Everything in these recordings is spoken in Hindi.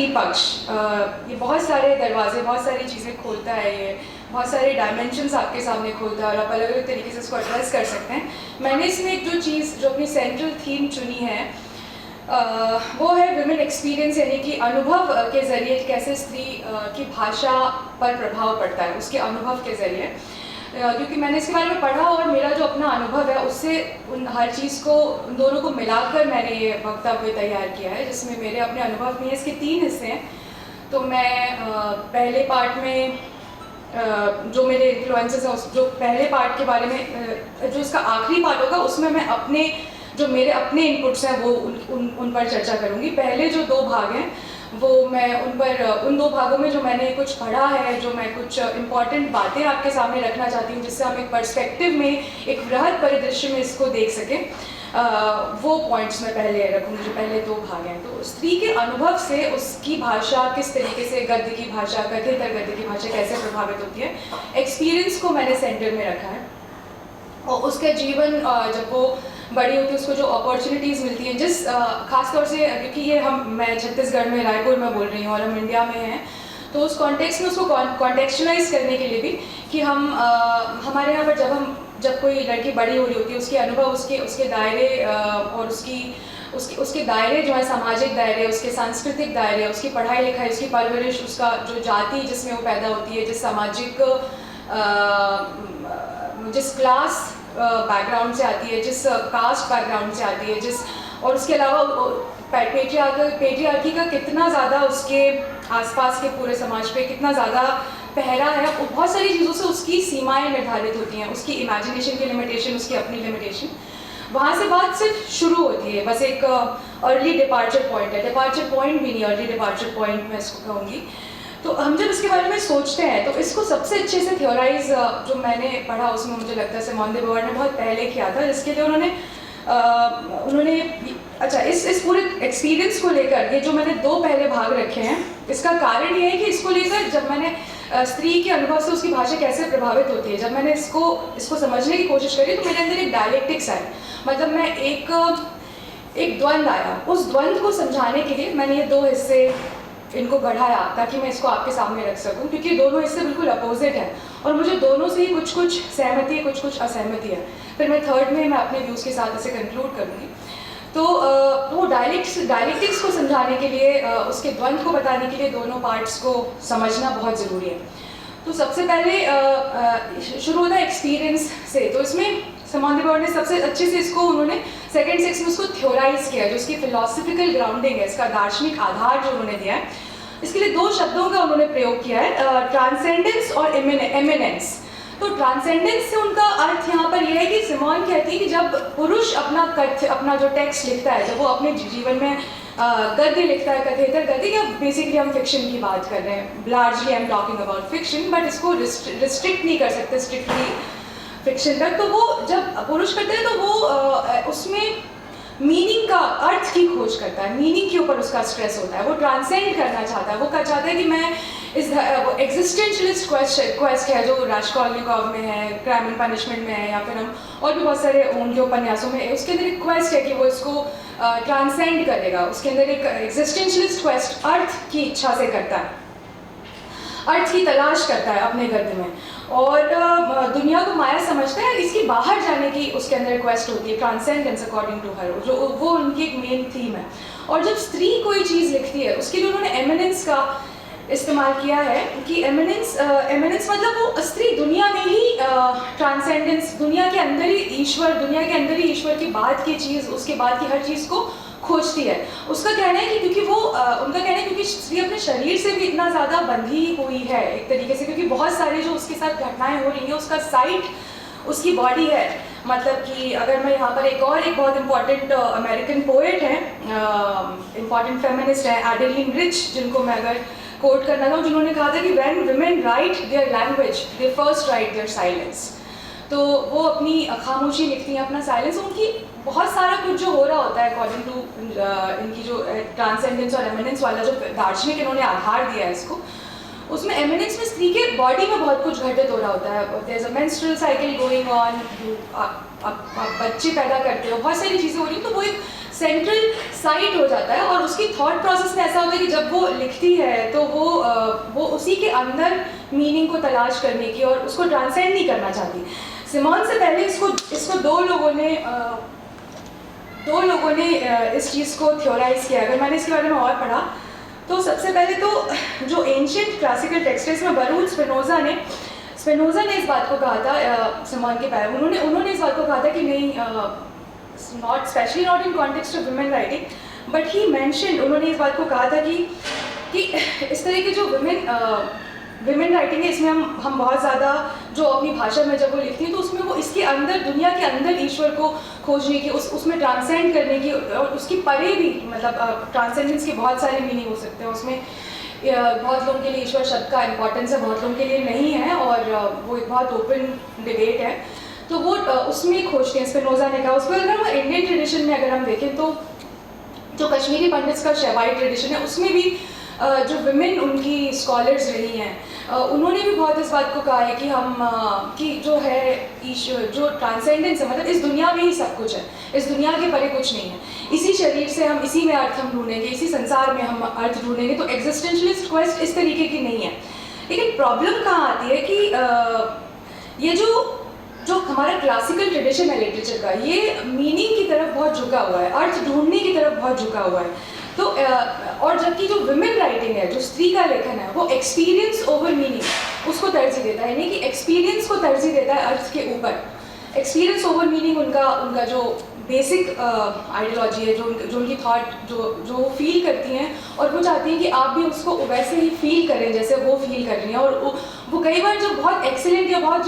स्त्री पक्ष ये बहुत सारे दरवाजे, बहुत सारी चीज़ें खोलता है, ये बहुत सारे डायमेंशंस आपके सामने खोलता है और आप अलग अलग तरीके से इसको एड्रेस कर सकते हैं। मैंने इसमें एक जो अपनी सेंट्रल थीम चुनी है वो है विमेन एक्सपीरियंस, यानी कि अनुभव के ज़रिए कैसे स्त्री की भाषा पर प्रभाव पड़ता है, उसके अनुभव के ज़रिए। क्योंकि मैंने इसके बारे में पढ़ा और मेरा जो अपना अनुभव है उससे उन हर चीज़ को, उन दोनों को मिलाकर मैंने ये वक्तव्य तैयार किया है, जिसमें मेरे अपने अनुभव में इसके 3 हिस्से हैं। तो मैं पहले पार्ट में जो मेरे इन्फ्लुएंसेस हैं, जो पहले पार्ट के बारे में, जो इसका आखिरी पार्ट होगा उसमें मैं अपने जो मेरे अपने इनपुट्स हैं वो उन पर चर्चा करूँगी। पहले जो 2 भाग हैं वो मैं उन 2 भागों में जो मैंने कुछ पढ़ा है, जो मैं कुछ इम्पॉर्टेंट बातें आपके सामने रखना चाहती हूँ जिससे हम एक पर्सपेक्टिव में, एक वृहद परिदृश्य में इसको देख सकें, वो पॉइंट्स मैं पहले रखूँगी, जो पहले 2 भाग हैं। तो स्त्री के अनुभव से उसकी भाषा किस तरीके से, गद्य की भाषा, कथेतर गद्य की भाषा कैसे प्रभावित होती है, एक्सपीरियंस को मैंने सेंटर में रखा है। और उसके जीवन जब वो बड़ी होती है उसको जो अपॉर्चुनिटीज़ मिलती हैं, जिस खासतौर से क्योंकि ये मैं छत्तीसगढ़ में, रायपुर में बोल रही हूँ और हम इंडिया में हैं, तो उस कॉन्टेक्स्ट में उसको कॉन्टेक्चुअलाइज करने के लिए भी कि हम हमारे यहाँ पर जब कोई लड़की बड़ी हो रही होती है, उसके अनुभव, उसके दायरे और उसके दायरे जो है, सामाजिक दायरे, उसके सांस्कृतिक दायरे, उसकी पढ़ाई लिखाई, उसकी परवरिश, उसका जो जाति जिसमें वो पैदा होती है, जिस सामाजिक जिस क्लास बैकग्राउंड से आती है, जिस कास्ट बैकग्राउंड से आती है, और उसके अलावा पेट्रियार्की का कितना ज़्यादा उसके आसपास के पूरे समाज पे कितना ज़्यादा पहरा है, बहुत सारी चीज़ों से उसकी सीमाएं निर्धारित होती हैं, उसकी इमेजिनेशन की लिमिटेशन, उसकी अपनी लिमिटेशन। वहाँ से बात सिर्फ शुरू होती है, बस एक अर्ली डिपार्चर पॉइंट है, डिपार्चर पॉइंट भी नहीं, अर्ली डिपार्चर पॉइंट मैं इसको कहूँगी। तो हम जब इसके बारे में सोचते हैं तो इसको सबसे अच्छे से थ्योराइज जो मैंने पढ़ा उसमें मुझे लगता है सिमोन दे बोवार ने बहुत पहले किया था, जिसके लिए उन्होंने अच्छा इस पूरे एक्सपीरियंस को लेकर, ये जो मैंने 2 पहले भाग रखे हैं, इसका कारण ये है कि इसको लेकर जब मैंने स्त्री के अनुभव से उसकी भाषा कैसे प्रभावित होती है, जब मैंने इसको समझने की कोशिश करी तो मेरे अंदर एक डायलेक्टिक्स आया, मतलब मैं एक द्वंद्व आया। उस द्वंद्व को समझाने के लिए मैंने ये 2 हिस्से इनको बढ़ाया ताकि मैं इसको आपके सामने रख सकूं, क्योंकि दोनों इससे बिल्कुल अपोजिट हैं और मुझे दोनों से ही कुछ सहमति है, कुछ असहमति है। फिर मैं थर्ड में मैं अपने व्यूज़ के साथ इसे कंक्लूड करूँगी। तो वो डायलेक्टिक्स को समझाने के लिए, उसके द्वंद्व को बताने के लिए दोनों पार्ट्स को समझना बहुत ज़रूरी है। तो सबसे पहले शुरू होता है एक्सपीरियंस से। तो इसमें सिमोन दे बोवार ने सबसे अच्छे से इसको, उन्होंने सेकेंड सेक्स में उसको थ्योराइज किया, जो इसकी फिलोसफिकल ग्राउंडिंग है, इसका दार्शनिक आधार जो उन्होंने दिया है। इसके लिए 2 शब्दों का उन्होंने प्रयोग किया है, ट्रांसेंडेंस और एमिनेंस। तो ट्रांसेंडेंस से उनका अर्थ यहाँ पर यह है कि सिमोन कहती है कि जब पुरुष अपना जो टेक्स्ट लिखता है, जब वो अपने जीवन में गद्य लिखता है, कथेतर गद्य, या बेसिकली हम फिक्शन की बात कर रहे हैं, largely I am talking about fiction, but इसको रिस्ट्रिक्ट नहीं कर सकते स्ट्रिक्टली फिक्शन तक। तो वो जब पुरुष करते हैं तो वो उसमें मीनिंग का, अर्थ की खोज करता है, मीनिंग के ऊपर उसका स्ट्रेस होता है, वो ट्रांसेंड करना चाहता है, वो चाहता है कि मैं इस एग्जिस्टेंशलिस्ट क्वेस्ट है जो रास्कोल्निकोव में है, क्राइम एंड पनिशमेंट में है, या फिर हम और भी बहुत सारे उनके उपन्यासों में, उसके अंदर एक क्वेस्ट है कि वो इसको ट्रांसेंड करेगा, उसके अंदर एक एग्जिस्टेंशलिस्ट क्वेस्ट अर्थ की इच्छा से करता है, अर्थ की तलाश करता है अपने गद्य में, और दुनिया को माया समझता है, इसकी बाहर जाने की उसके अंदर रिक्वेस्ट होती है, ट्रांसेंडेंस अकॉर्डिंग टू हर, जो वो उनकी एक मेन थीम है। और जब स्त्री कोई चीज़ लिखती है उसके लिए उन्होंने एमिनेंस का इस्तेमाल किया है कि एमिनेंस मतलब वो स्त्री दुनिया में ही ट्रांसेंडेंस, दुनिया के अंदर ही ईश्वर की बात की चीज़, उसके बाद की हर चीज़ को खोजती है। उसका कहना है कि उनका कहना है क्योंकि स्त्री अपने शरीर से भी इतना ज़्यादा बंधी हुई है एक तरीके से, क्योंकि बहुत सारे जो उसके साथ घटनाएं हो रही हैं उसका साइट उसकी बॉडी है। मतलब कि अगर मैं यहाँ पर एक बहुत इम्पॉर्टेंट अमेरिकन पोएट है, इम्पॉर्टेंट फेमिनिस्ट है, एडेलिन रिच, जिनको मैं अगर कोट करना था, जिन्होंने कहा था कि when women write their language they first write their silence. तो वो अपनी खामोशी लिखती हैं, अपना साइलेंस, उनकी बहुत सारा कुछ जो हो रहा होता है अकॉर्डिंग टू इनकी जो ट्रांसेंडेंस और एमिनेंस वाला जो दार्शनिक इन्होंने आधार दिया है इसको, उसमें एमिनेंस में स्त्री के बॉडी में बहुत कुछ घटित हो रहा होता है। There is a menstrual cycle going on, आप बच्चे पैदा करते हो, बहुत सारी चीज़ें हो रही हैं, तो वो एक सेंट्रल साइट हो जाता है और उसकी थॉट प्रोसेस में ऐसा होता है कि जब वो लिखती है तो वो उसी के अंदर मीनिंग को तलाश करने की और उसको ट्रांसेंड नहीं करना चाहती। सिमोन से पहले इसको दो लोगों ने इस चीज़ को थ्योराइज किया। अगर मैंने इसके बारे में और पढ़ा तो सबसे पहले तो जो एंशिएंट क्लासिकल टेक्स्ट है इसमें बरूच स्पिनोजा ने इस बात को कहा था, सिमोन के पहले उन्होंने इस बात को कहा था कि नहीं, not specially not in context of women writing but he mentioned, उन्होंने इस बात को कहा था कि इस तरह की जो विमेन राइटिंग है इसमें हम बहुत ज़्यादा जो अपनी भाषा में जब वो लिखती हैं तो उसमें वो इसके अंदर, दुनिया के अंदर ईश्वर को खोजने की, उसमें ट्रांसेंड करने की और उसकी परे भी, मतलब ट्रांसेंडेंस के बहुत सारे मीनिंग हो सकते हैं उसमें। बहुत लोगों के लिए ईश्वर शब्द का इम्पोर्टेंस है, बहुत लोगों के लिए नहीं है और वो एक बहुत ओपन डिबेट है, तो वो उसमें खोजते हैं। स्पिनोजा ने कहा उसको। अगर हम इंडियन ट्रेडिशन में अगर हम देखें तो जो कश्मीरी पंडित्स का शैवाई ट्रेडिशन है उसमें भी जो विमेन उनकी स्कॉलर्स रही हैं उन्होंने भी बहुत इस बात को कहा है कि जो है ईश्वर, जो ट्रांसेंडेंस है, मतलब इस दुनिया में ही सब कुछ है, इस दुनिया के परे कुछ नहीं है, इसी शरीर से हम, इसी में अर्थ हम ढूंढेंगे, इसी संसार में हम अर्थ ढूंढेंगे। तो एग्जिस्टेंशलिस्ट क्वेस्ट इस तरीके की नहीं है। लेकिन प्रॉब्लम कहाँ आती है कि ये जो हमारा क्लासिकल ट्रेडिशन है लिटरेचर का, ये मीनिंग की तरफ बहुत झुका हुआ है, अर्थ ढूंढने की तरफ बहुत झुका हुआ है। तो और जबकि जो विमेन राइटिंग है, जो स्त्री का लेखन है, वो एक्सपीरियंस ओवर मीनिंग उसको तरजीह देता है, यानी कि एक्सपीरियंस को तरजीह देता है अर्थ के ऊपर। एक्सपीरियंस ओवर मीनिंग उनका जो बेसिक आइडियोलॉजी है, जो उनकी थॉट जो फील करती हैं और वो चाहती हैं कि आप भी उसको वैसे ही फील करें जैसे वो फील कर रही हैं। और वो कई बार जो बहुत एक्सीलेंट या बहुत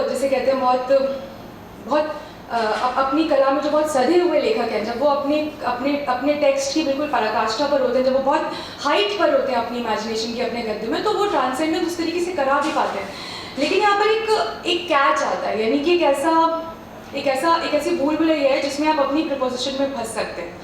जैसे कहते हैं बहुत अपनी कला में जो बहुत सधे हुए लेखक हैं, जब वो अपने टेक्स्ट की बिल्कुल पराकाष्ठा पर होते हैं, जब वो बहुत हाइट पर होते हैं अपनी इमेजिनेशन की, अपने गद्य में, तो वो ट्रांसेंडेंस उस तरीके से करा भी पाते हैं। लेकिन यहाँ पर एक कैच आता है, यानी कि एक ऐसी भूल भुलैया है जिसमें आप अपनी प्रपोजिशन में फंस सकते हैं।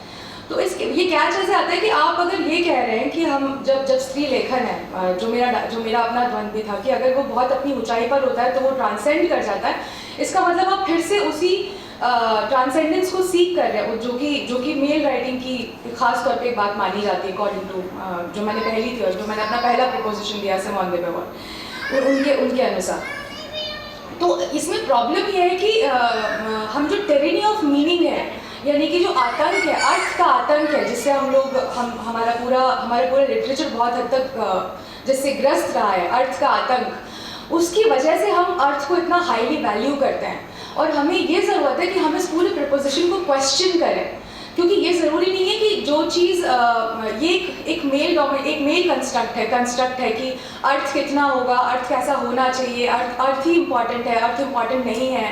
तो ये कैच ऐसे आता है कि आप अगर ये कह रहे हैं कि हम जब स्त्री लेखन है, जो मेरा अपना द्वंद भी था कि अगर वो बहुत अपनी ऊंचाई पर होता है तो वो ट्रांसेंड कर जाता है, इसका मतलब आप फिर से उसी ट्रांसेंडेंस को सीख कर रहे हैं, जो कि मेल राइटिंग की खास तौर पे एक बात मानी जाती है अकॉर्डिंग टू जो मैंने पहली थी और जो मैंने अपना पहला प्रपोजिशन दिया सिमोन दे beauvoir उनके अनुसार। तो इसमें प्रॉब्लम ये है कि हम जो टेरेनी ऑफ मीनिंग है, यानी कि जो आतंक है, अर्थ का आतंक है, जिससे हमारा पूरा लिटरेचर बहुत हद तक जिससे ग्रस्त रहा है, अर्थ का आतंक, उसकी वजह से हम अर्थ को इतना हाईली वैल्यू करते हैं। और हमें ये ज़रूरत है कि हम इस पूरे प्रपोजिशन को क्वेश्चन करें, क्योंकि ये ज़रूरी नहीं है कि जो चीज़ ये एक मेल कंस्ट्रक्ट है कि अर्थ कितना होगा, अर्थ कैसा होना चाहिए, अर्थ ही इम्पॉर्टेंट है, अर्थ इम्पॉर्टेंट नहीं है।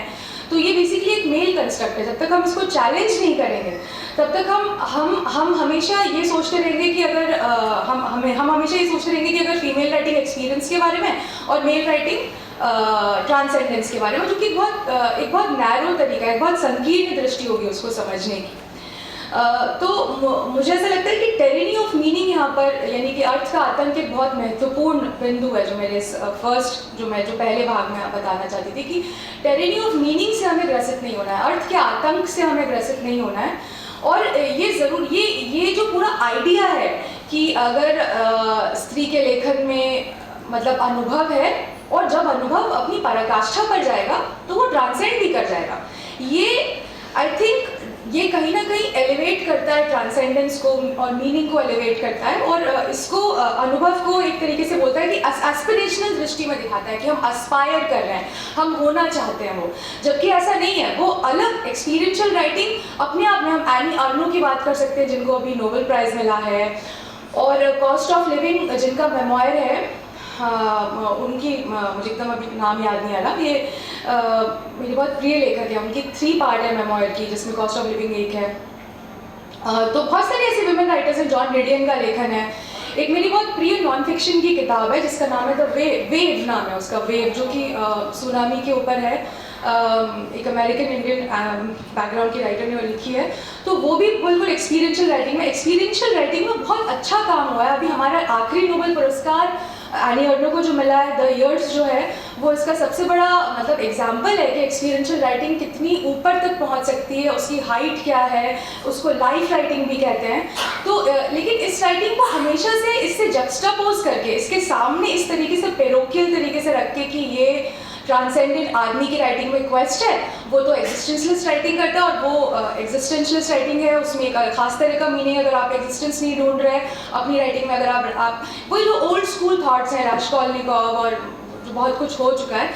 तो ये बेसिकली एक मेल कंस्ट्रक्ट है। जब तक हम इसको चैलेंज नहीं करेंगे तब तक हम हमेशा ये सोचते रहेंगे कि अगर हम हमेशा ये सोचते रहेंगे कि अगर फीमेल राइटिंग एक्सपीरियंस के बारे में और मेल राइटिंग ट्रांसेंडेंस के बारे में, जो कि एक बहुत नैरो तरीका है, एक बहुत संकीर्ण दृष्टि होगी उसको समझने की। तो मुझे ऐसा लगता है कि टेरेनी ऑफ मीनिंग यहाँ पर, यानी कि अर्थ का आतंक एक बहुत महत्वपूर्ण बिंदु है, जो मेरे जो पहले भाग में बताना चाहती थी कि टेरेनी ऑफ मीनिंग से हमें ग्रसित नहीं होना है, अर्थ के आतंक से हमें ग्रसित नहीं होना है। और ये जो पूरा आइडिया है कि अगर स्त्री के लेखन में मतलब अनुभव है और जब अनुभव अपनी पराकाष्ठा पर जाएगा तो वो ट्रांसेंड भी कर जाएगा, ये आई थिंक ये कहीं ना कहीं एलिवेट करता है ट्रांसेंडेंस को और मीनिंग को एलिवेट करता है और इसको अनुभव को एक तरीके से बोलता है कि एस्पिरेशनल दृष्टि में दिखाता है कि हम एस्पायर कर रहे हैं, हम होना चाहते हैं वो, जबकि ऐसा नहीं है। वो अलग एक्सपीरियंशियल राइटिंग अपने आप में, हम एनी अर्नो की बात कर सकते हैं जिनको अभी नोबेल प्राइज़ मिला है, और कॉस्ट ऑफ लिविंग जिनका मेमोयर है, उनकी मुझे एकदम अभी नाम याद नहीं आ रहा, ये मेरी बहुत प्रिय लेखक है, उनकी 3 पार्ट है मेमोयर की, जिसमें कॉस्ट ऑफ लिविंग एक है। तो बहुत सारे ऐसे विमेन राइटर्स हैं, जॉन डिडियन का लेखन है। एक मेरी बहुत प्रिय नॉन फिक्शन की किताब है जिसका नाम है द वेव नाम है उसका, वेव, जो कि सुनामी के ऊपर है, एक अमेरिकन इंडियन बैकग्राउंड की राइटर ने लिखी है। तो वो भी बिल्कुल एक्सपीरियंशियल राइटिंग में बहुत अच्छा काम हुआ है। अभी हमारा आखिरी नोबेल पुरस्कार एनी अर्नो को जो मिला है द इयर्स जो है, वो इसका सबसे बड़ा मतलब एग्जाम्पल है कि एक्सपीरियंशियल राइटिंग कितनी ऊपर तक पहुंच सकती है, उसकी हाइट क्या है, उसको लाइफ राइटिंग भी कहते हैं। तो लेकिन इस राइटिंग को हमेशा से इससे जक्स्टापोज करके, इसके सामने इस तरीके से पेरोकियल तरीके से रख के कि ये ट्रांसेंडेंट आदमी की राइटिंग में क्वेस्ट है, वो तो एग्जिस्टेंशलिस्ट राइटिंग करता है, और वो एग्जिस्टेंशलिस्ट राइटिंग है, उसमें एक खास तरह का मीनिंग है। अगर आप एग्जिस्टेंस नहीं ढूंढ रहे हैं अपनी राइटिंग में, अगर आप वही जो ओल्ड स्कूल थॉट्स हैं राजकॉलनिकोव और जो बहुत कुछ हो चुका है,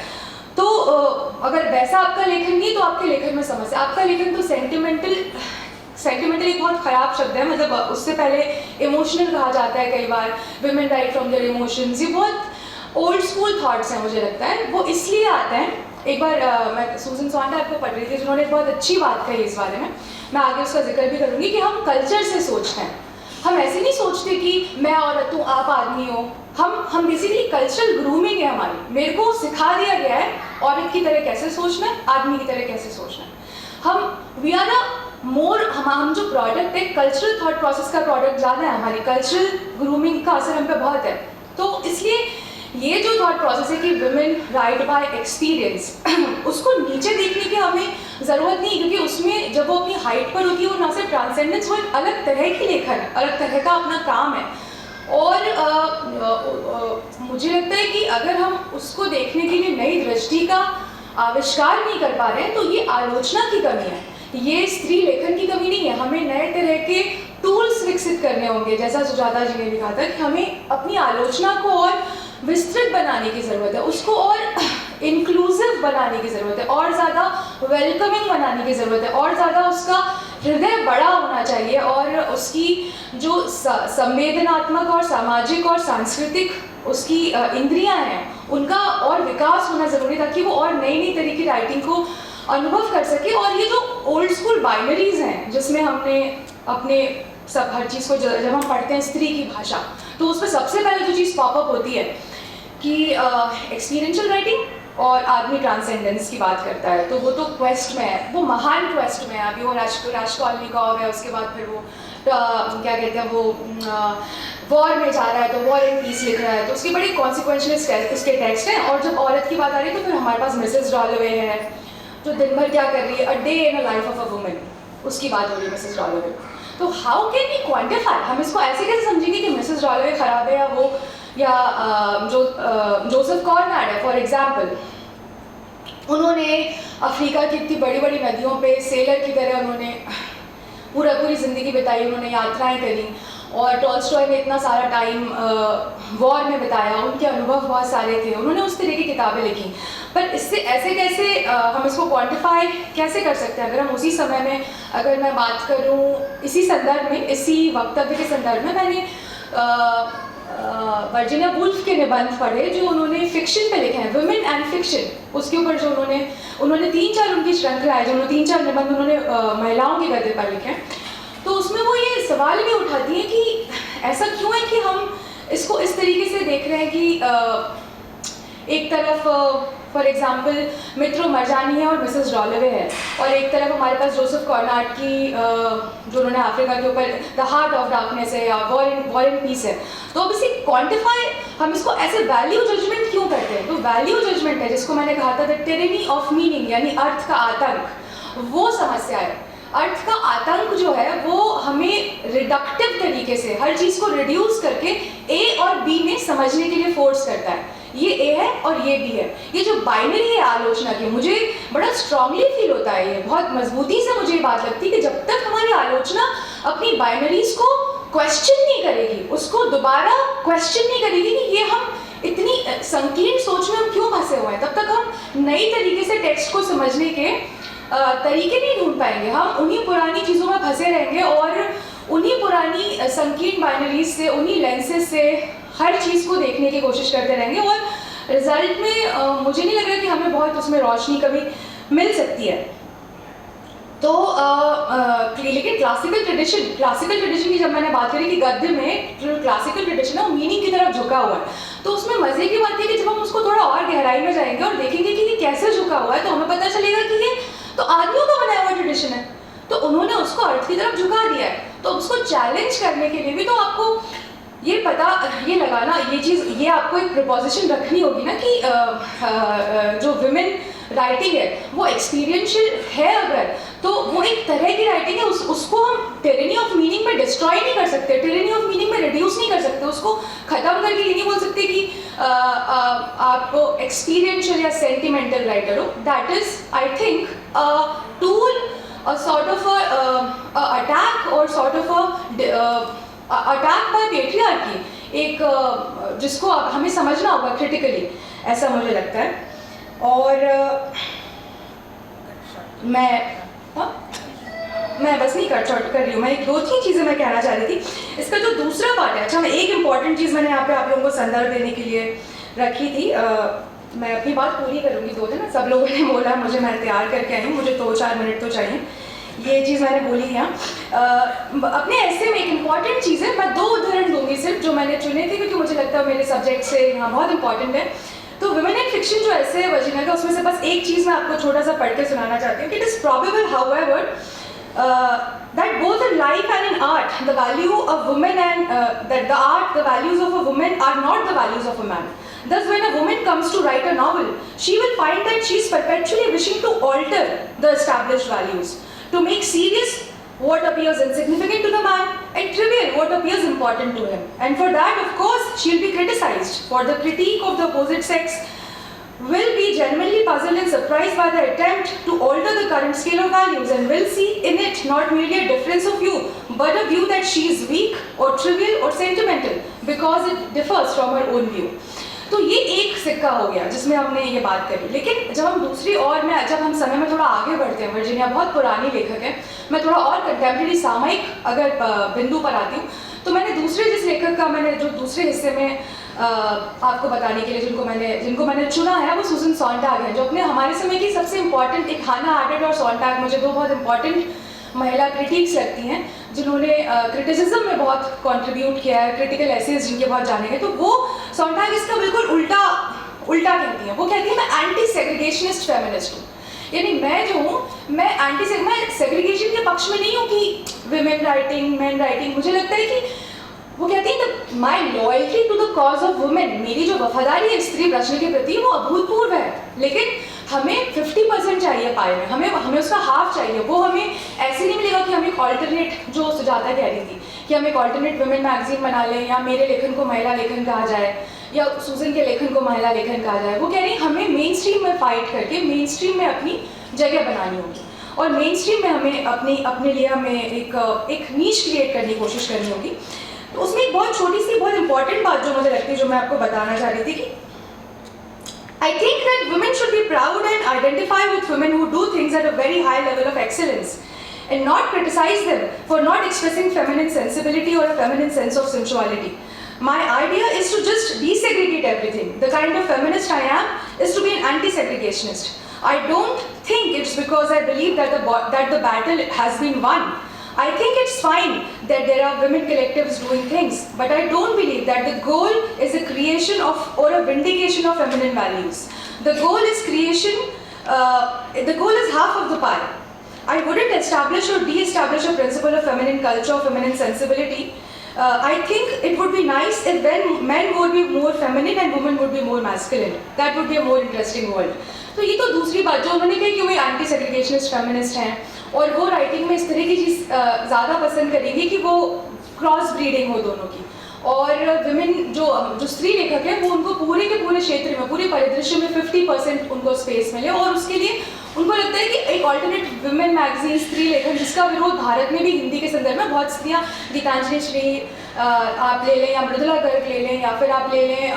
तो अगर वैसा आपका लेखन नहीं तो आपके लेखन में समस्या। आपका लेखन तो सेंटिमेंटल एक बहुत ख़राब शब्द है, मतलब उससे पहले इमोशनल कहा जाता है कई बार, women write from there emotions, ये बहुत ओल्ड स्कूल थॉट्स हैं मुझे लगता है। वो इसलिए आते हैं, एक बार मैं सूजन सोंटाग को पढ़ रही थी जिन्होंने बहुत अच्छी बात कही इस बारे में, मैं आगे उसका जिक्र भी करूँगी, कि हम कल्चर से सोचते हैं। हम ऐसे नहीं सोचते कि मैं औरत हूँ आप आदमी हो, हम बेसिकली कल्चरल ग्रूमिंग है हमारी। मेरे को सिखा दिया गया है औरत की तरह कैसे सोचना है, आदमी की तरह कैसे सोचना है। हम वी आर हम जो प्रोडक्ट है कल्चरल थॉट प्रोसेस का प्रोडक्ट ज़्यादा है, हमारी कल्चरल ग्रूमिंग का असर हम पे बहुत है। तो इसलिए ये जो थॉट प्रोसेस है कि विमेन राइट बाय एक्सपीरियंस, उसको नीचे देखने की हमें ज़रूरत नहीं, क्योंकि उसमें जब वो अपनी हाइट पर होती है वो ना सिर्फ ट्रांसेंडेंस, वो एक अलग तरह की लेखन है, अलग तरह का अपना काम है। और मुझे लगता है कि अगर हम उसको देखने के लिए नई दृष्टि का आविष्कार नहीं कर पा रहे हैं तो ये आलोचना की कमी है, ये स्त्री लेखन की कमी नहीं है। हमें नए तरह के टूल्स विकसित करने होंगे, जैसा सुजाता जी ने भी कहा था कि हमें अपनी आलोचना को और विस्तृत बनाने की ज़रूरत है, उसको और इंक्लूसिव बनाने की ज़रूरत है, और ज़्यादा वेलकमिंग बनाने की ज़रूरत है, और ज़्यादा उसका हृदय बड़ा होना चाहिए, और उसकी जो संवेदनात्मक और सामाजिक और सांस्कृतिक उसकी इंद्रियां हैं उनका और विकास होना ज़रूरी, ताकि वो और नई नई तरह की राइटिंग को अनुभव कर सके। और ये जो ओल्ड स्कूल बाइनरीज हैं जिसमें हमने अपने सब हर चीज़ को जब हम पढ़ते हैं स्त्री की भाषा, तो उसमें सबसे पहले जो चीज़ पॉपअप होती है कि एक्सपीरियंशियल राइटिंग और आदमी ट्रांसेंडेंस की बात करता है, तो वो तो क्वेस्ट में है, वो महान क्वेस्ट में है। अभी वो राजकॉलनिकोव है, उसके बाद फिर वो क्या कहते हैं, वो वॉर में जा रहा है तो वॉर एंड पीस लिख रहा है, तो उसके बड़े कॉन्सिक्वेंशियल उसके टेक्स्ट हैं। और जब औरत की बात आ रही है तो फिर हमारे पास मिसेस डॉलोवे है जो दिन भर क्या कर रही है, a day in a life of a woman, उसकी बात हो रही है मिसेस डॉलोवे। तो हाउ कैन वी क्वान्टिफाई, हम इसको ऐसे कैसे समझेंगे कि मिसेस डॉलोवे खराब है, या वो या जोसेफ कॉर्नाड है फॉर एग्जाम्पल, उन्होंने अफ्रीका की इतनी बड़ी बड़ी नदियों पे सेलर की तरह उन्होंने पूरी ज़िंदगी बिताई, उन्होंने यात्राएं करी, और टॉल्स्टॉय ने इतना सारा टाइम वॉर में बिताया, उनके अनुभव बहुत सारे थे, उन्होंने उस तरह की किताबें लिखी। पर इससे ऐसे कैसे हम इसको क्वांटिफाई कैसे कर सकते हैं? अगर हम उसी समय में, अगर मैं बात करूं इसी संदर्भ में, इसी वक्तव्य के संदर्भ में, मैंने वर्जीनिया वुल्फ के निबंध पढ़े जो उन्होंने फिक्शन पे लिखे हैं, वुमेन एंड फिक्शन, उसके ऊपर जो उन्होंने 3-4 उनकी श्रृंखला है, जो 3-4 निबंध उन्होंने महिलाओं के गद्य पर लिखे हैं। तो उसमें वो ये सवाल भी उठाती है कि ऐसा क्यों है कि हम इसको इस तरीके से देख रहे हैं कि एक तरफ फॉर एग्जांपल मित्रो मरजानी है और मिसेस डॉलोवे है, और एक तरफ हमारे पास जोसेफ कॉर्नाड की जो उन्होंने अफ्रीका के ऊपर द हार्ट ऑफ डार्कनेस है, या वॉर एंड पीस है। तो अब इसे क्वांटिफाई, हम इसको ऐसे वैल्यू जजमेंट क्यों करते हैं? तो वैल्यू जजमेंट है जिसको मैंने कहा था द टिरेनी ऑफ मीनिंग, यानी अर्थ का आतंक, वो समस्या है। अर्थ का आतंक जो है वो हमें रिडक्टिव तरीके से हर चीज़ को रिड्यूस करके ए और बी में समझने के लिए फोर्स करता है, ये ए है और ये बी है। ये जो बाइनरी है आलोचना की, मुझे बड़ा स्ट्रांगली फील होता है, ये बहुत मजबूती से मुझे ये बात लगती है कि जब तक हमारी आलोचना अपनी बाइनरीज को क्वेश्चन नहीं करेगी, उसको दोबारा क्वेश्चन नहीं करेगी कि ये हम इतनी संकीर्ण सोच में हम क्यों फंसे हुए हैं, तब तक हम नई तरीके से टेक्स्ट को समझने के तरीके नहीं ढूंढ पाएंगे। हम उन्हीं पुरानी चीज़ों में फंसे रहेंगे और उन्हीं पुरानी संकीर्ण बाइनरीज से, उन्हीं लेंसेज से हर चीज़ को देखने की कोशिश करते रहेंगे, और रिजल्ट में मुझे नहीं लग रहा कि हमें बहुत उसमें रोशनी कभी मिल सकती है। तो लेकिन क्लासिकल ट्रेडिशन की जब मैंने बात करी कि गद्य में जो क्लासिकल ट्रेडिशन है वो मीनिंग की तरफ झुका हुआ है, तो उसमें मज़े की बात है कि जब हम उसको थोड़ा और गहराई में जाएंगे और देखेंगे कि ये कैसे झुका हुआ है, तो हमें पता चलेगा कि ये तो आदमियों का बनाया हुआ ट्रेडिशन है, तो उन्होंने उसको अर्थ की तरफ झुका दिया है। तो उसको चैलेंज करने के लिए भी तो आपको ये लगाना, ये चीज़, ये आपको एक प्रिपोजिशन रखनी होगी ना कि जो विमेन राइटिंग है वो एक्सपीरियंशियल है अगर, तो वो एक तरह की राइटिंग है, उसको हम टिरेनी ऑफ मीनिंग में डिस्ट्रॉय नहीं कर सकते, टिरेनी ऑफ मीनिंग में रिड्यूस नहीं कर सकते, उसको ख़त्म करके ये नहीं बोल सकते कि आपको एक्सपीरियंशियल या सेंटिमेंटल राइटर हो. That is I think a tool, a sort of a attack or sort of a attack by patriarchy, एक जिसको हमें समझना होगा क्रिटिकली, ऐसा मुझे लगता है. और मैं बस नहीं कट शॉर्ट कर रही हूँ, मैं एक 2-3 चीज़ें मैं कहना चाह रही थी. इसका जो दूसरा पार्ट है, अच्छा मैं एक इम्पॉर्टेंट चीज़ मैंने यहाँ पे आप लोगों को संदर्भ देने के लिए रखी थी. मैं अपनी बात पूरी करूँगी 2 दिन, सब लोगों ने बोला मुझे, मैं तैयार करके आई हूँ, मुझे 2-4 मिनट तो चाहिए. ये चीज़ मैंने बोली यहाँ अपने ऐसे में एक इम्पॉर्टेंट चीज़ है. मैं 2 उदाहरण दूंगी सिर्फ जो मैंने चुने थे क्योंकि मुझे लगता है मेरे सब्जेक्ट से यहाँ बहुत इंपॉर्टेंट है. तो वुमेन इन फिक्शन जो ऐसे है वर्जीनिया का, उसमें से बस एक चीज़ मैं आपको छोटा सा पढ़ के सुनाना चाहती हूँ कि it is probable however that both in life and in art, the value of women and that the values of a woman are not the values of a man. Thus, when a woman comes to write a novel, she will find that she is perpetually wishing to alter the established values, to make serious what appears insignificant to the man and trivial what appears important to him. And for that, of course, she will be criticized. For the critique of the opposite sex will be genuinely puzzled and surprised by the attempt to alter the current scale of values and will see in it not merely a difference of view, but a view that she is weak or trivial or sentimental because it differs from her own view. तो ये एक सिक्का हो गया जिसमें हमने ये बात करी. लेकिन जब हम दूसरी ओर में, जब हम समय में थोड़ा आगे बढ़ते हैं, वर्जीनिया बहुत पुरानी लेखक है, मैं थोड़ा और कंटेम्प्रेरी सामयिक अगर बिंदु पर आती हूँ, तो मैंने दूसरे जिस लेखक का मैंने जो दूसरे हिस्से में आपको बताने के लिए जिनको मैंने चुना है वो सुजन सोंटाग है, जो अपने हमारे समय की सबसे इम्पॉर्टेंट, एक हाना आर्डेट और सोंटाग मुझे 2 बहुत इंपॉर्टेंट महिला क्रिटिक्स लगती हैं जिन्होंने क्रिटिसिज्म में बहुत कंट्रीब्यूट किया है, क्रिटिकल एसेज जिनके बहुत जाने गए. तो वो सोंटाग इसका बिल्कुल उल्टा कहती हैं. वो कहती है मैं एंटी सेग्रीगेशनिस्ट फेमिनिस्ट हूँ, यानी मैं जो हूँ मैं सेग्रीगेशन के पक्ष में नहीं हूँ कि विमेन राइटिंग मैन राइटिंग. मुझे लगता है कि वो कहती है my loyalty to the cause of women, मेरी जो वफादारी है स्त्री प्रश्न के प्रति वो अभूतपूर्व है, लेकिन हमें 50% चाहिए पाए में, हमें उसका हाफ चाहिए. वो हमें ऐसे नहीं मिलेगा कि हम एक ऑल्टरनेट, जो सुजाता कह रही थी कि हम एक ऑल्टरनेट वुमेन मैगजीन बना लें, या मेरे लेखन को महिला लेखन कहा जाए, या सुजन के लेखन को महिला लेखन कहा जाए. वो कह रही हमें मेन स्ट्रीम में फाइट करके मेन स्ट्रीम में अपनी जगह बनानी होगी, और मेन स्ट्रीम में हमें अपने लिए हमें एक नीश क्रिएट करने की कोशिश करनी होगी. तो उसमें एक बहुत छोटी सी बहुत इंपॉर्टेंट बात जो मुझे लगती है, जो मैं आपको बताना चाह रही थी कि I think that women should be proud and identify with women who do things at a very high level of excellence and not criticize them for not expressing feminine sensibility or a feminine sense of sensuality. My idea is to just desegregate everything. The kind of feminist I am is to be an anti-segregationist. I don't think it's because I believe that the battle has been won. I think it's fine that there are women collectives doing things, but I don't believe that the goal is a creation of or a vindication of feminine values. The goal is creation, the goal is half of the pie. I wouldn't establish or de-establish a principle of feminine culture or feminine sensibility. I think it would be nice if men would be more feminine and women would be more masculine. That would be a more interesting world. तो ये तो दूसरी बात जो उन्होंने कही कि वो एंटी सेग्रीगेशनिस्ट फेमिनिस्ट हैं और वो राइटिंग में इस तरह की चीज़ ज़्यादा पसंद करेंगी कि वो क्रॉस ब्रीडिंग हो दोनों की. और विमेन जो स्त्री लेखक है वो उनको पूरे के पूरे क्षेत्र में, पूरे परिदृश्य में 50% उनको स्पेस मिले, और उसके लिए उनको लगता है कि एक ऑल्टरनेट विमेन मैगजीन स्त्री लेखन जिसका विरोध भारत में भी हिंदी के संदर्भ में बहुत स्त्रियाँ, गीतांजलि श्री आप ले लें, या मृदुला गर्ग ले लें, या फिर आप ले लें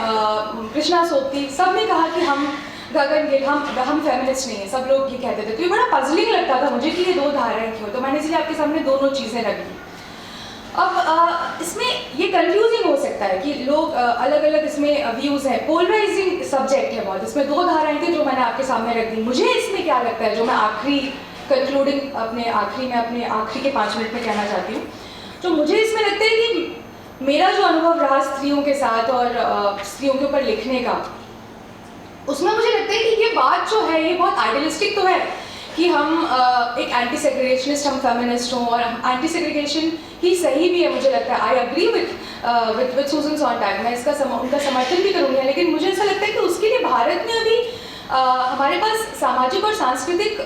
कृष्णा सोपती, सब ने कहा कि हम गगन गिल, हम फेमिनिस्ट नहीं है, सब लोग ये कहते थे. तो ये बड़ा पजलिंग लगता था मुझे कि ये 2 धाराएं क्यों, तो मैंने इसलिए आपके सामने दोनों चीज़ें रखी. अब इसमें ये कंफ्यूजिंग हो सकता है कि लोग अलग अलग इसमें व्यूज़ हैं, पोलराइजिंग सब्जेक्ट है बहुत. इसमें 2 धाराएं थी जो मैंने आपके सामने रख दी. मुझे इसमें क्या लगता है, जो मैं आखिरी कंक्लूडिंग अपने आखिरी के 5 मिनट में कहना चाहती हूँ, जो मुझे इसमें लगता है कि मेरा जो अनुभव रहा स्त्रियों के साथ और स्त्रियों के ऊपर लिखने का, उसमें मुझे लगता है कि ये बात जो है ये बहुत आइडियलिस्टिक तो है कि हम एक एंटी सेग्रीगेशनिस्ट, हम फेमिनिस्ट हों, और एंटी सेग्रीगेशन ही सही भी है मुझे लगता है। आई अग्री विद सूजन सोनटैग, मैं उनका समर्थन भी करूँगी, लेकिन मुझे ऐसा लगता है कि उसके लिए भारत में अभी हमारे पास सामाजिक और सांस्कृतिक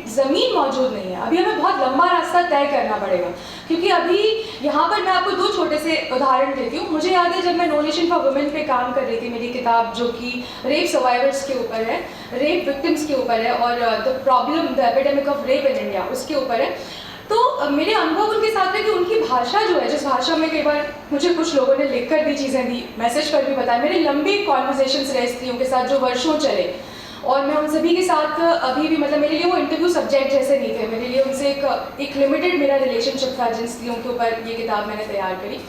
ज़मीन मौजूद नहीं है। अभी हमें बहुत लंबा रास्ता तय करना पड़ेगा, क्योंकि अभी यहाँ पर मैं आपको 2 छोटे से उदाहरण देती हूँ। मुझे याद है जब मैं नो नेशन फॉर वुमेन पे काम कर रही थी, मेरी किताब जो कि रेप सर्वाइवर्स के ऊपर है, रेप विक्टिम्स के ऊपर है, और the problem, the epidemic of rape in India, उसके ऊपर है। तो मेरे अनुभव उनके साथ है कि उनकी भाषा जो है, जिस भाषा में कई बार मुझे कुछ लोगों ने लिख कर भी चीज़ें दी, मैसेज पर भी बताया, मेरे लंबे कॉन्वर्सेशंस रहे स्त्रियों के साथ जो वर्षों चले, और मैं उन सभी के साथ अभी भी, मतलब मेरे लिए वो इंटरव्यू सब्जेक्ट जैसे नहीं थे, मेरे लिए उनसे एक लिमिटेड मेरा रिलेशनशिप था जिन स्त्रियों के ऊपर ये किताब मैंने तैयार करी।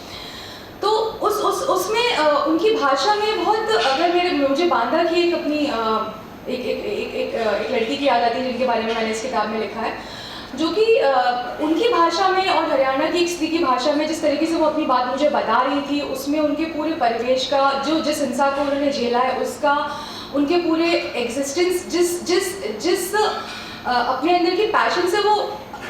तो उसमें उनकी भाषा में बहुत, अगर मुझे बांदा की एक अपनी एक लड़की की याद आती है जिनके बारे में मैंने इस किताब में लिखा है, जो कि उनकी भाषा में और हरियाणा की एक स्त्री की भाषा में जिस तरीके से वो अपनी बात मुझे बता रही थी, उसमें उनके पूरे परिवेश का, जिस हिंसा को उन्होंने झेला है उसका, उनके पूरे एग्जिस्टेंस, जिस अपने अंदर की पैशन से वो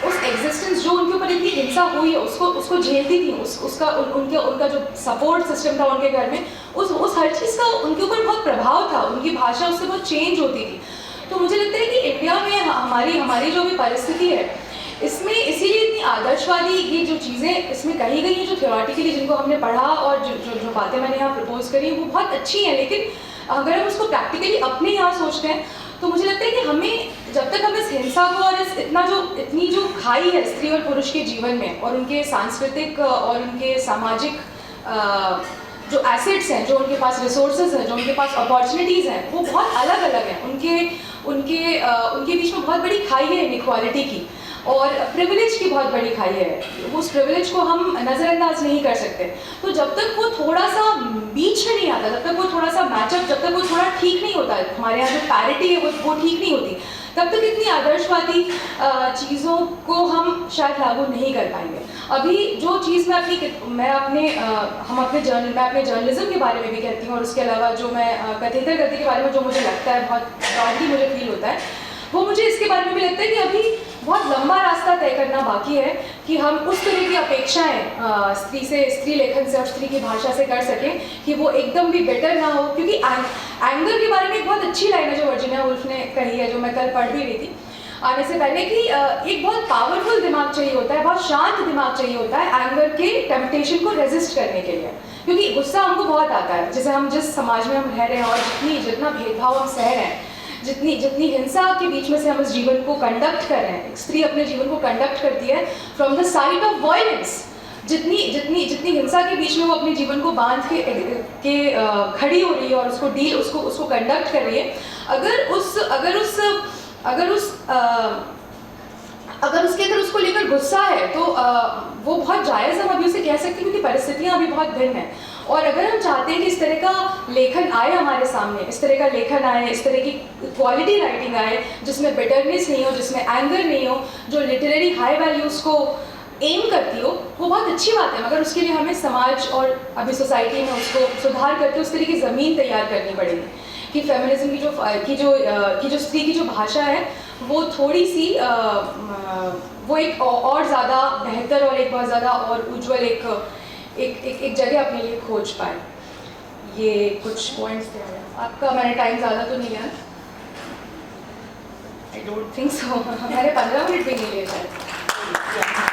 उस एग्जिस्टेंस, जो उनके ऊपर इतनी हिंसा हुई है उसको झेलती थी, उनका जो सपोर्ट सिस्टम था उनके घर में, उस हर चीज़ का उनके ऊपर बहुत प्रभाव था, उनकी भाषा उससे बहुत चेंज होती थी। तो मुझे लगता है कि इंडिया में हमारी जो भी परिस्थिति है, इसमें इसीलिए इतनी आदर्शवादी ये जो चीज़ें इसमें कही गई हैं, जो थियोरेटिकली जिनको हमने पढ़ा और जो बातें मैंने यहाँ प्रपोज करी वो बहुत अच्छी हैं, लेकिन अगर हम उसको प्रैक्टिकली अपने यहाँ सोचते हैं तो मुझे लगता है कि हमें, जब तक हम इस हिंसा को और इतनी जो खाई है स्त्री और पुरुष के जीवन में, और उनके सांस्कृतिक और उनके सामाजिक जो एसेट्स हैं, जो उनके पास रिसोर्सेज हैं, जो उनके पास अपॉर्चुनिटीज़ हैं, वो बहुत अलग अलग हैं, उनके बीच में बहुत बड़ी खाई है इनइक्वालिटी की, और प्रिविलेज की बहुत बड़ी खाई है। उस प्रिविलेज को हम नज़रअंदाज नहीं कर सकते। तो जब तक वो थोड़ा सा बीच में नहीं आता, जब तक वो थोड़ा सा मैचअप, जब तक वो थोड़ा ठीक नहीं होता, हमारे यहाँ जो पैरिटी है वो ठीक नहीं होती, तब तक इतनी आदर्शवादी चीज़ों को हम शायद लागू नहीं कर पाएंगे। अभी जो चीज़ मैं अपने जर्नलिज्म के बारे में भी कहती हूँ, और उसके अलावा जो मैं कथेतर गति के बारे में जो मुझे लगता है, बहुत प्राउडली मुझे फील होता है, वो मुझे इसके बारे में भी लगता है कि अभी बहुत लंबा रास्ता तय करना बाकी है कि हम उस तरह की अपेक्षाएं स्त्री लेखन से और स्त्री की भाषा से कर सकें कि वो एकदम भी बेटर ना हो। क्योंकि एंगर के बारे में एक बहुत अच्छी लाइन है जो वर्जिनिया वुल्फ ने कही है, जो मैं कल पढ़ भी रही थी आने से पहले, कि एक बहुत पावरफुल दिमाग चाहिए होता है, बहुत शांत दिमाग चाहिए होता है एंगर के टेम्पटेशन को रेजिस्ट करने के लिए। क्योंकि गुस्सा हमको बहुत आता है, जैसे हम जिस समाज में हम रह रहे हैं और जितना भेदभाव हम सह रहे हैं, जितनी हिंसा के बीच में से हम इस जीवन को कंडक्ट कर रहे हैं, स्त्री अपने जीवन को कंडक्ट करती है from the side of violence, जितनी हिंसा के बीच में वो अपने जीवन को बांध के खड़ी हो रही है और उसको कंडक्ट कर रही है, अगर उसको लेकर गुस्सा है तो वो बहुत जायज़, हम अभी उसे कह सकते हैं, क्योंकि परिस्थितियाँ अभी बहुत भिन्न हैं। और अगर हम चाहते हैं कि इस तरह का लेखन आए हमारे सामने, इस तरह का लेखन आए, इस तरह की क्वालिटी राइटिंग आए जिसमें बिटरनेस नहीं हो, जिसमें एंगर नहीं हो, जो लिटरेरी हाई वैल्यूज़ को एम करती हो, वो बहुत अच्छी बात है। मगर उसके लिए हमें समाज और अभी सोसाइटी में उसको सुधार करके उस तरह की ज़मीन तैयार करनी पड़ेगी कि फेमिनिज्म की जो स्त्री की जो भाषा है वो थोड़ी सी वो एक और ज़्यादा बेहतर और एक बहुत ज़्यादा और उज्ज्वल एक जगह अपने लिए खोज पाए। ये कुछ पॉइंट्स थे। आपका मैंने टाइम ज़्यादा तो नहीं लिया? I don't think so. मैंने 15 मिनट भी नहीं लिए शायद।